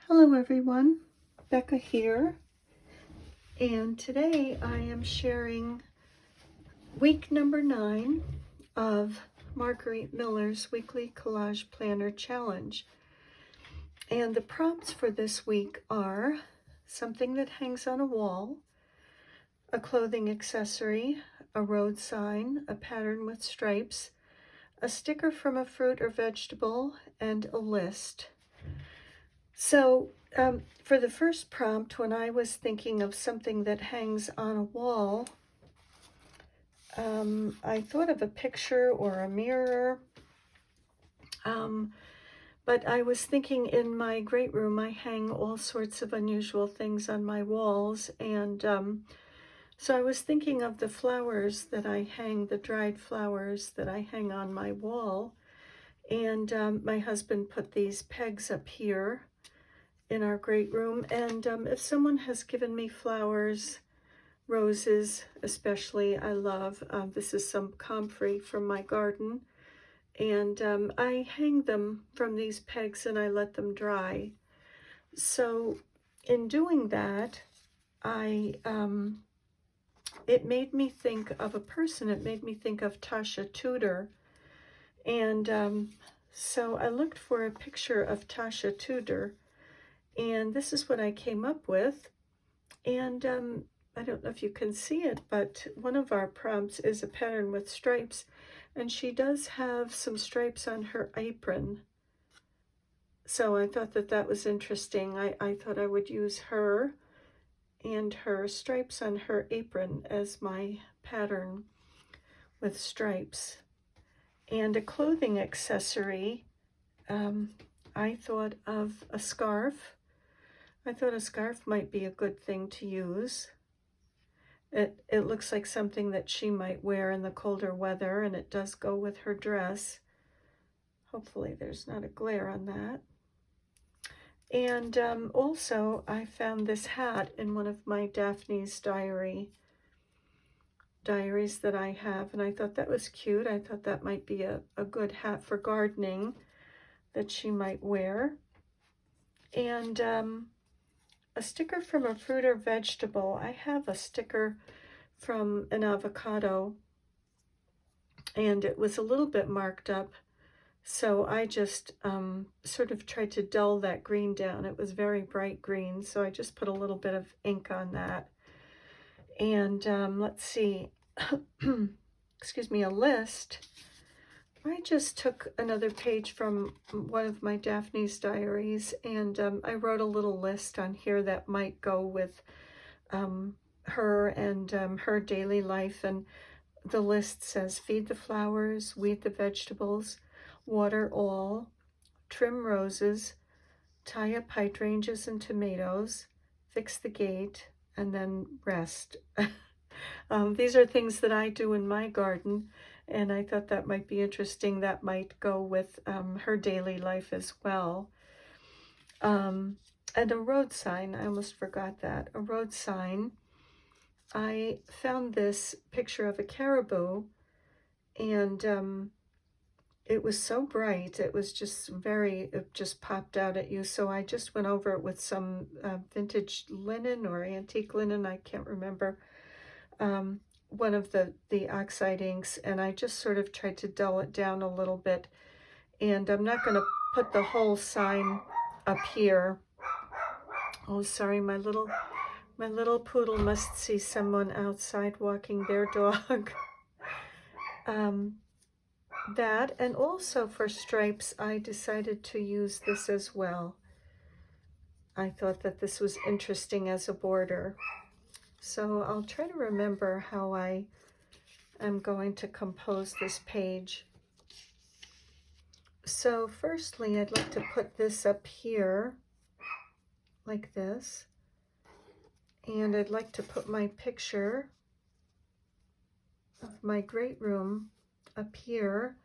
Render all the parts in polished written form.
Hello everyone, Becca here, and today I am sharing week number 9 of Marguerite Miller's Weekly Collage Planner Challenge. And the prompts for this week are something that hangs on a wall, a clothing accessory, a road sign, a pattern with stripes, a sticker from a fruit or vegetable, and a list. So for the first prompt, when I was thinking of something that hangs on a wall, I thought of a picture or a mirror, but I was thinking in my great room, I hang all sorts of unusual things on my walls, and so I was thinking of the flowers that I hang, the dried flowers that I hang on my wall, and my husband put these pegs up here in our great room, and if someone has given me flowers, roses especially, I love, this is some comfrey from my garden, and I hang them from these pegs and I let them dry. So in doing that, it made me think of a person. It made me think of Tasha Tudor, and so I looked for a picture of Tasha Tudor, and this is what I came up with. And I don't know if you can see it, but one of our prompts is a pattern with stripes, and she does have some stripes on her apron. So I thought that that was interesting. I thought I would use her and her stripes on her apron as my pattern with stripes. And a clothing accessory, I thought of a scarf. I thought a scarf might be a good thing to use. It looks like something that she might wear in the colder weather, and it does go with her dress. Hopefully there's not a glare on that. And also I found this hat in one of my Daphne's diaries that I have, and I thought that was cute. I thought that might be a good hat for gardening that she might wear. And a sticker from a fruit or vegetable. I have a sticker from an avocado, and it was a little bit marked up, so I just sort of tried to dull that green down. It was very bright green, so I just put a little bit of ink on that. And let's see, excuse me, a list. I just took another page from one of my Daphne's diaries, and I wrote a little list on here that might go with her and her daily life. And the list says: feed the flowers, weed the vegetables, water all, trim roses, tie up hydrangeas and tomatoes, fix the gate, and then rest. These are things that I do in my garden, and I thought that might be interesting. That might go with her daily life as well. And a road sign, I almost forgot that. A road sign. I found this picture of a caribou, and it was so bright. It was just it just popped out at you. So I just went over it with some vintage linen or antique linen, I can't remember, one of the oxide inks, and I just sort of tried to dull it down a little bit. And I'm not going to put the whole sign up here. Oh, sorry, my little poodle must see someone outside walking their dog. That, and also for stripes, I decided to use this as well. I thought that this was interesting as a border. So I'll try to remember how I am going to compose this page. So firstly, I'd like to put this up here like this. And I'd like to put my picture of my great room up here.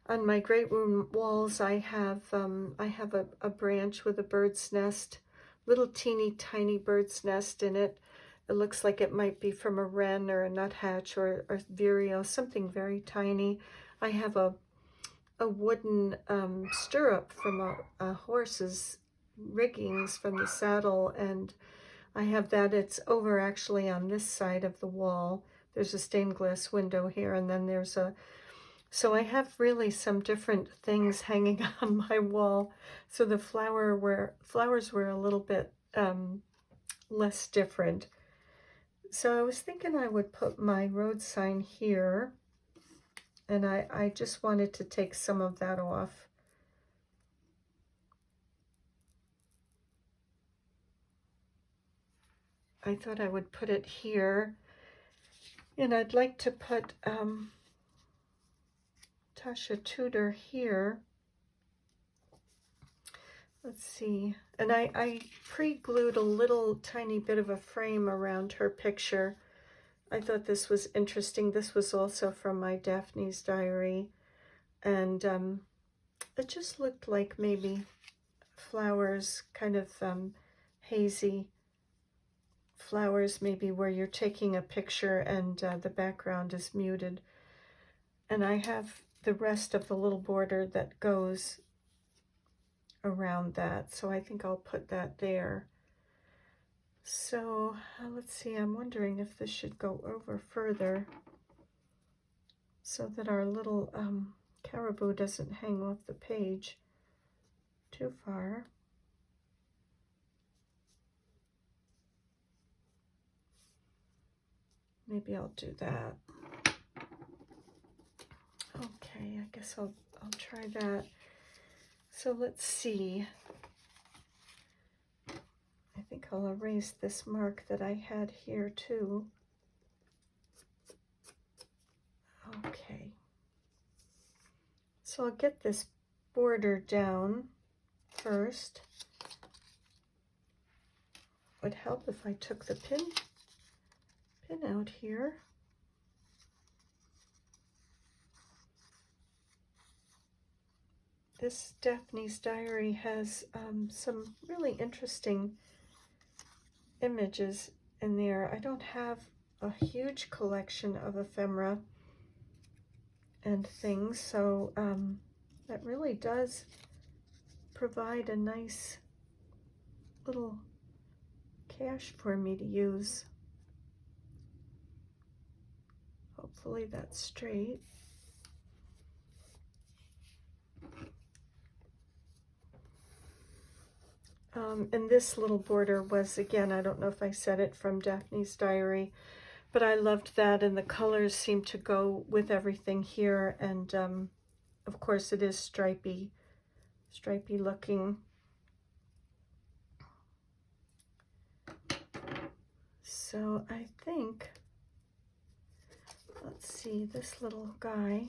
On my great room walls, I have a branch with a bird's nest, little teeny tiny bird's nest in it. It looks like it might be from a wren or a nuthatch or vireo, something very tiny. I have a wooden stirrup from a horse's riggings from the saddle, and I have that. It's over actually on this side of the wall. There's a stained glass window here, and then there's a, so I have really some different things hanging on my wall. So the flowers were a little bit less different. So I was thinking I would put my road sign here, and I just wanted to take some of that off. I thought I would put it here, and I'd like to put Tasha Tudor here. Let's see. And I pre-glued a little tiny bit of a frame around her picture. I thought this was interesting. This was also from my Daphne's Diary. And it just looked like maybe flowers, kind of hazy flowers, maybe where you're taking a picture and the background is muted. And I have the rest of the little border that goes around that, so I think I'll put that there. So let's see, I'm wondering if this should go over further so that our little caribou doesn't hang off the page too far. Maybe I'll do that. Okay, I guess I'll try that. So let's see. I think I'll erase this mark that I had here too. Okay. So I'll get this border down first. Would help if I took the pin out here. This Daphne's Diary has some really interesting images in there. I don't have a huge collection of ephemera and things, so that really does provide a nice little cache for me to use. Hopefully that's straight. And this little border was, again, I don't know if I said it, from Daphne's Diary, but I loved that, and the colors seem to go with everything here, and of course it is stripy looking. So I think, let's see, this little guy,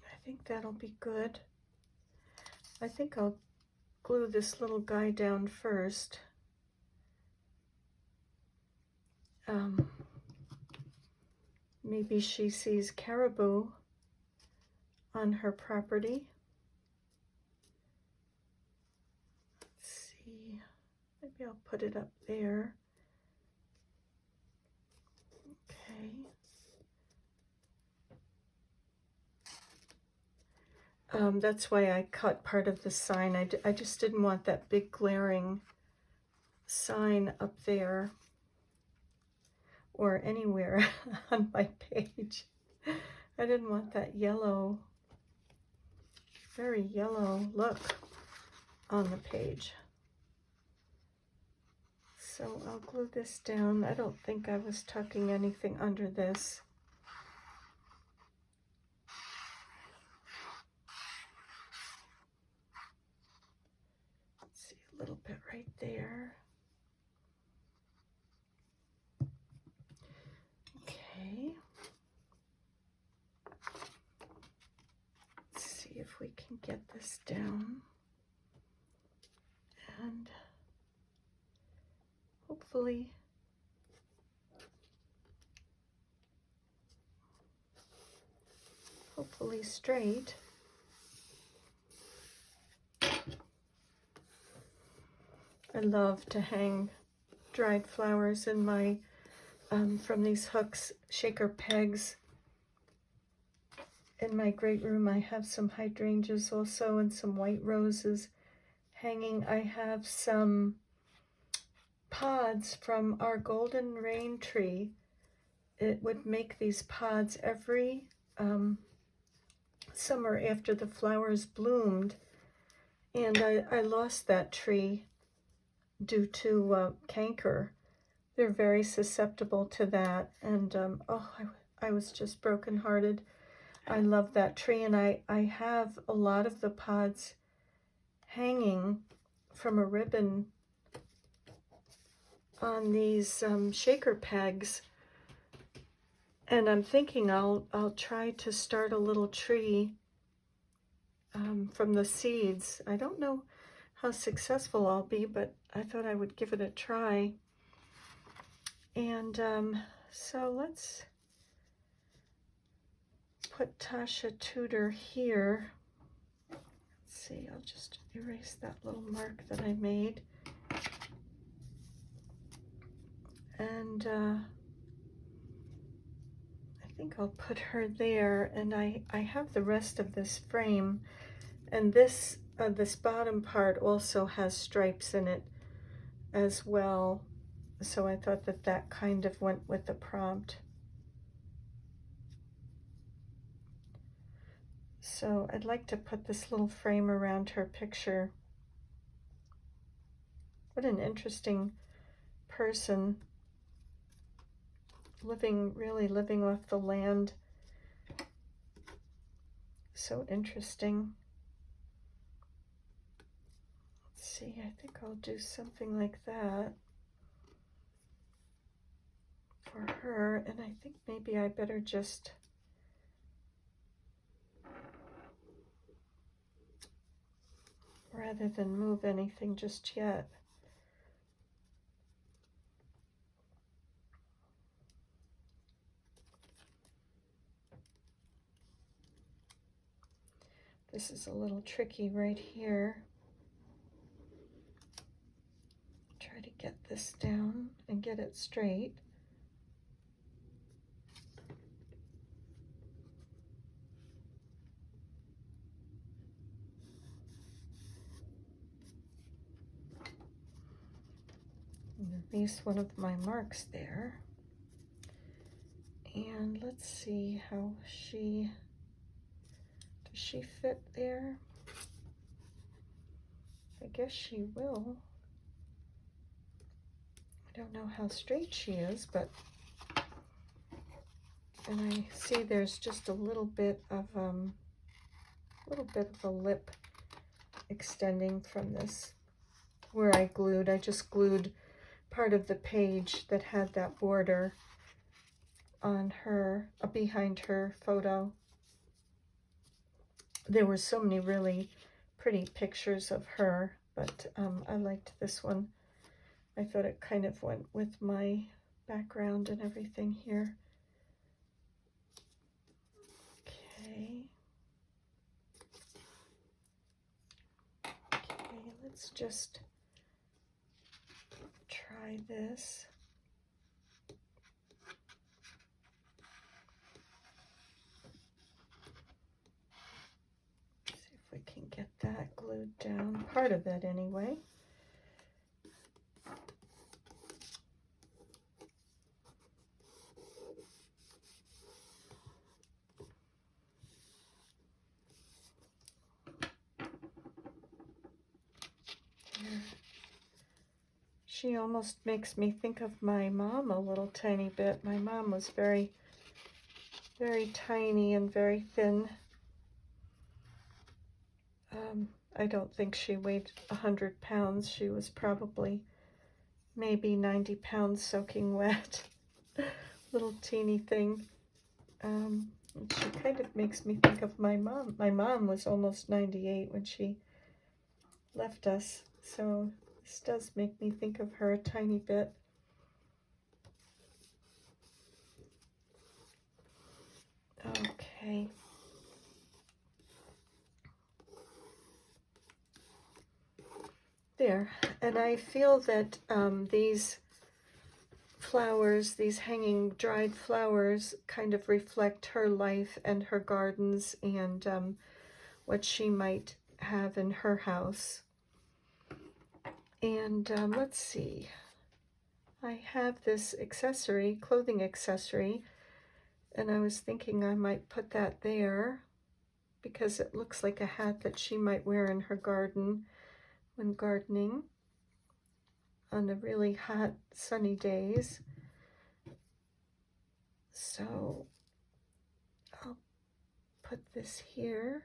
I think that'll be good. I think I'll glue this little guy down first. Maybe she sees caribou on her property. Let's see, maybe I'll put it up there. Okay. That's why I cut part of the sign. I just didn't want that big glaring sign up there or anywhere on my page. I didn't want that yellow, very yellow look on the page. So I'll glue this down. I don't think I was tucking anything under this. Let's see, a little bit right there. Okay. Let's see if we can get this down. And hopefully straight. I love to hang dried flowers in my from these hooks, shaker pegs, in my great room, I have some hydrangeas also and some white roses hanging. I have some pods from our golden rain tree. It would make these pods every summer after the flowers bloomed, and I lost that tree due to canker. They're very susceptible to that, and I was just brokenhearted. I love that tree, and I have a lot of the pods hanging from a ribbon on these shaker pegs, and I'm thinking I'll try to start a little tree from the seeds. I don't know how successful I'll be, but I thought I would give it a try. And so let's put Tasha Tudor here. Let's see, I'll just erase that little mark that I made. And I think I'll put her there, and I have the rest of this frame, and this bottom part also has stripes in it as well, so I thought that kind of went with the prompt. So I'd like to put this little frame around her picture. What an interesting person, really living off the land. So interesting. Let's see, I think I'll do something like that for her, and I think maybe I better just rather than move anything just yet. This is a little tricky right here. Try to get this down and get it straight. At least one of my marks there. And let's see how does she fit there? I guess she will. I don't know how straight she is, but, and I see there's just a little bit of a lip extending from this where I just glued part of the page that had that border on her, behind her photo. There were so many really pretty pictures of her, but I liked this one. I thought it kind of went with my background and everything here. Okay. Okay, let's just try this. See if we can get that glued down, part of it anyway. She almost makes me think of my mom a little tiny bit. My mom was very, very tiny and very thin. I don't think she weighed 100 pounds. She was probably maybe 90 pounds soaking wet. Little teeny thing. She kind of makes me think of my mom. My mom was almost 98 when she left us, so this does make me think of her a tiny bit. Okay. There, and I feel that these flowers, these hanging dried flowers, kind of reflect her life and her gardens and what she might have in her house. And let's see, I have this accessory, clothing accessory, and I was thinking I might put that there because it looks like a hat that she might wear in her garden when gardening on the really hot sunny days. So I'll put this here.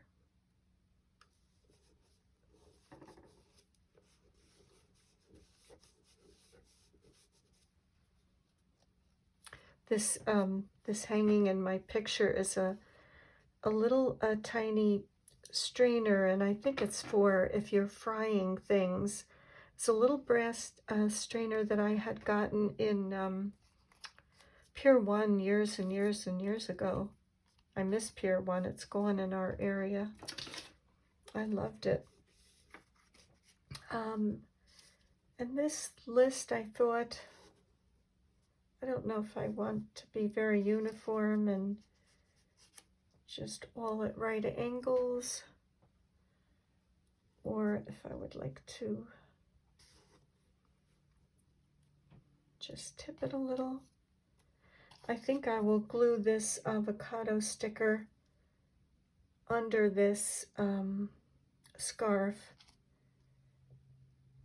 This hanging in my picture is a little tiny strainer, and I think it's for if you're frying things. It's a little brass strainer that I had gotten in Pier 1 years and years and years ago. I miss Pier 1. It's gone in our area. I loved it. And this list, I thought, I don't know if I want to be very uniform and just all at right angles, or if I would like to just tip it a little. I think I will glue this avocado sticker under this scarf.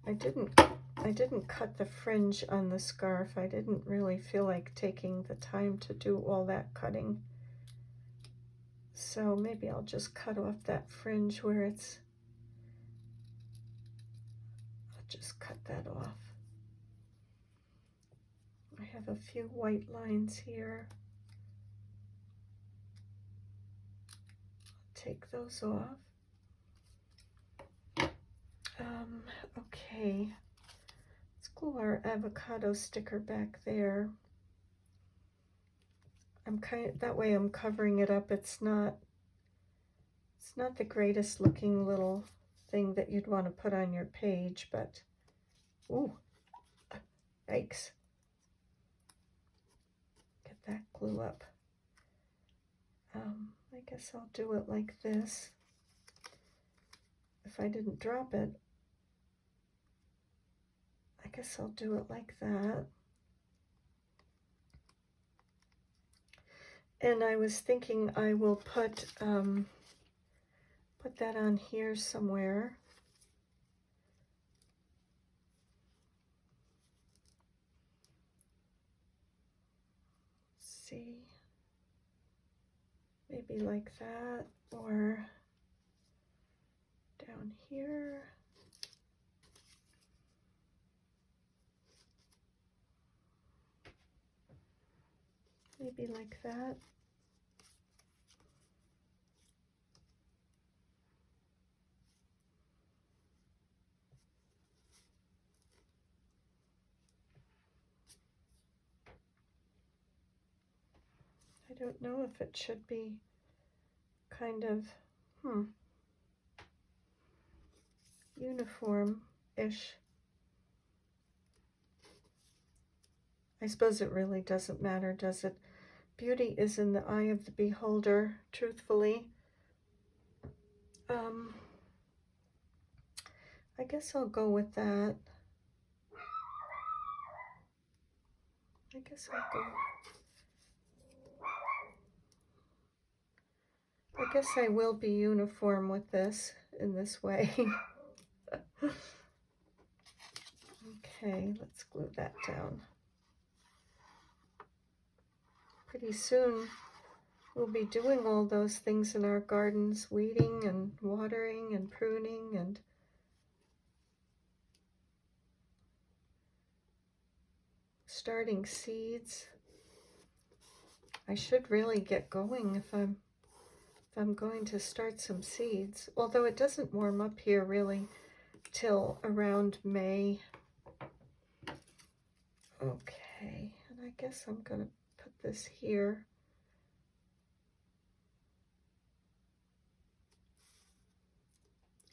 I didn't cut the fringe on the scarf. I didn't really feel like taking the time to do all that cutting. So maybe I'll just cut off that fringe where it's, I'll just cut that off. I have a few white lines here. Take those off. Okay, let's glue our avocado sticker back there. That way I'm covering it up. It's not the greatest looking little thing that you'd want to put on your page, but ooh, yikes. Get that glue up. I guess I'll do it like this. If I didn't drop it, I guess I'll do it like that. And I was thinking I will put that on here somewhere. Let's see, maybe like that, or down here. Maybe like that. I don't know if it should be kind of, uniform-ish. I suppose it really doesn't matter, does it? Beauty is in the eye of the beholder, truthfully. I guess I'll go with that. I guess I'll go. I guess I will be uniform with this in this way. Okay, let's glue that down. Pretty soon we'll be doing all those things in our gardens, weeding and watering and pruning and starting seeds. I should really get going if I'm going to start some seeds, although it doesn't warm up here really till around May. Okay, and I guess I'm gonna put this here.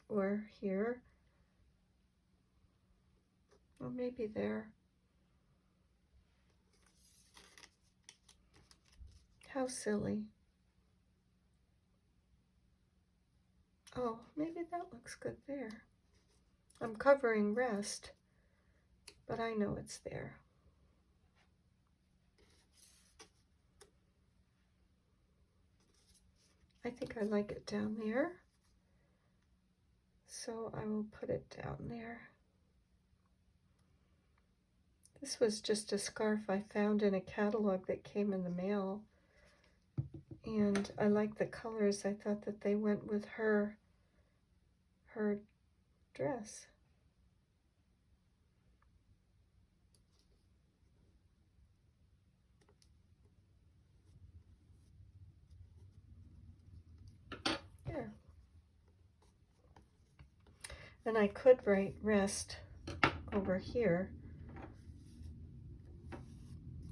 Or here, or maybe there. How silly. Oh, maybe that looks good there. I'm covering rest, but I know it's there. I think I like it down there, so I will put it down there. This was just a scarf I found in a catalog that came in the mail, and I like the colors. I thought that they went with her dress. There. And I could write rest over here.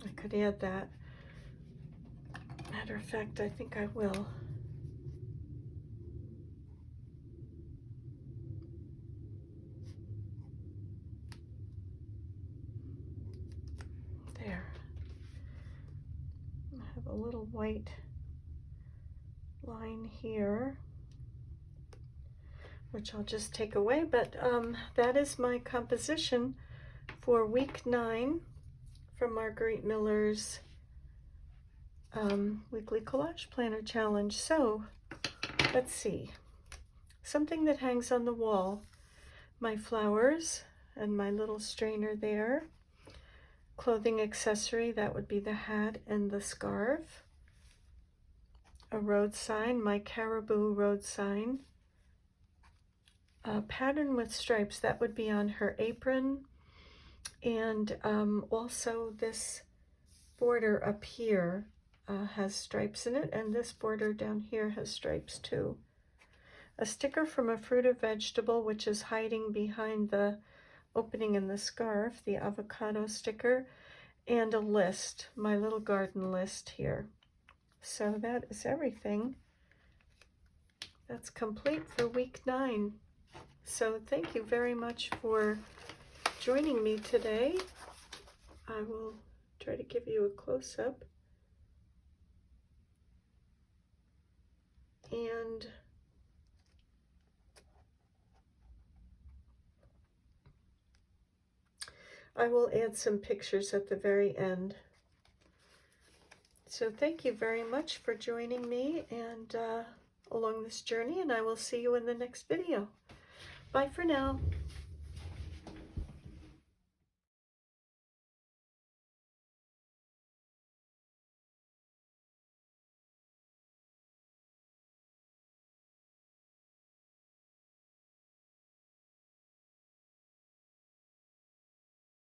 I could add that. Matter of fact, I think I will. There. I have a little white line here, which I'll just take away, but that is my composition for week 9 from Marguerite Miller's weekly collage planner challenge. So let's see, something that hangs on the wall, my flowers and my little strainer there, clothing accessory, that would be the hat and the scarf, a road sign, my caribou road sign, a pattern with stripes, that would be on her apron, and also this border up here has stripes in it, and this border down here has stripes too. A sticker from a fruit or vegetable, which is hiding behind the opening in the scarf, the avocado sticker, and a list, my little garden list here. So that is everything. That's complete for week 9. So thank you very much for joining me today. I will try to give you a close-up. And I will add some pictures at the very end. So thank you very much for joining me and along this journey, and I will see you in the next video. Bye for now.